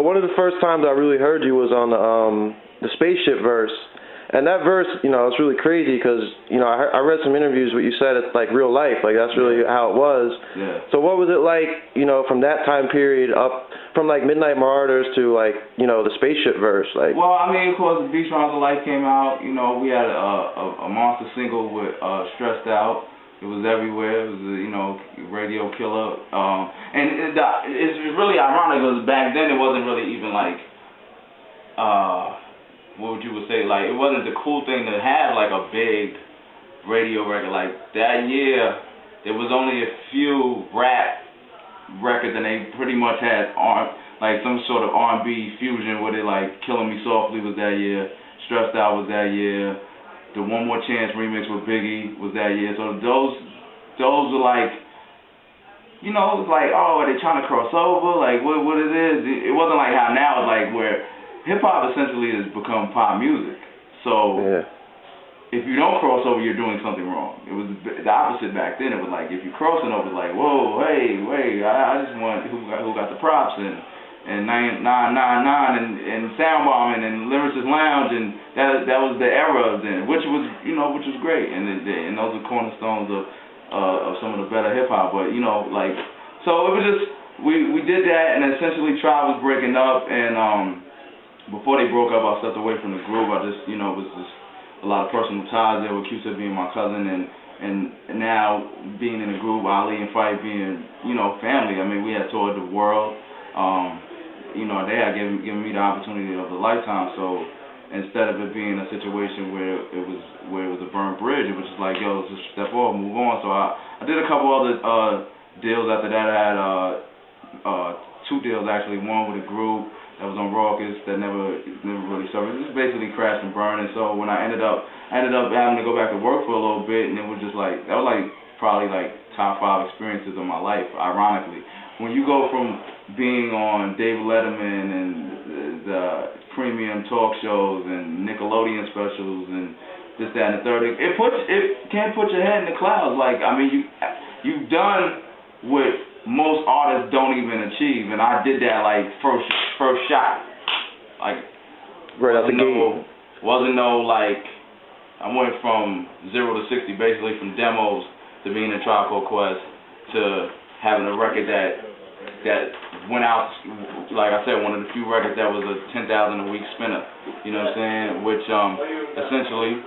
one of the first times I really heard you was on the spaceship verse. And that verse, it's really crazy because, I read some interviews where you said it's like real life. Like, that's really how it was. Yeah. So what was it like, from that time period up from, like, Midnight Marauders to, like, the spaceship verse? Like, well, I mean, of course, the Beach Rounds of Life came out. We had a monster single with Stressed Out. It was everywhere. It was a, radio killer. And it's really ironic because back then it wasn't really even like, what would you say, like, it wasn't the cool thing to have, like, a big radio record. Like, that year, there was only a few rap records, and they pretty much had, like, some sort of R&B fusion with it, like, Killing Me Softly was that year, Stressed Out was that year, the One More Chance remix with Biggie was that year. So those were, like, it was like, oh, are they trying to cross over? Like, what it is? It wasn't like how now it's like where hip-hop essentially has become pop music. So if you don't cross over, you're doing something wrong. It was the opposite back then. It was like, if you're crossing over, it's like, whoa, hey, wait, I just want who got the props and 999 and Sound Bombing and Lyricist Lounge, and that was the era of then, which was great. And those are cornerstones of some of the better hip-hop. But, so it was just, we did that, and essentially Tribe was breaking up, and before they broke up, I stepped away from the group. I just, it was just a lot of personal ties there with Q-Tip being my cousin, and now being in the group, Ali and Fife being, family. I mean, we had toured the world. They had given me the opportunity of a lifetime. So instead of it being a situation where it was a burnt bridge, it was just like, yo, let's just step off, move on. So I did a couple other deals after that. I had 2 deals actually. One with a group that was on Rawkus that never really served. It just basically crashed and burned. And so when I ended up having to go back to work for a little bit, and it was just like, that was like probably like top 5 experiences of my life, ironically. When you go from being on David Letterman and the premium talk shows and Nickelodeon specials and this, that, and the third, it can't put your head in the clouds. Like, I mean, you've done what most artists don't even achieve, and I did that like first shot. Like, right out the gate. Wasn't no like, I went from 0 to 60 basically, from demos to being in Tribe Called Quest to having a record that went out, like I said, one of the few records that was a 10,000 a week spinner. You know what I'm saying? Which essentially,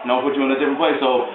put you in a different place. So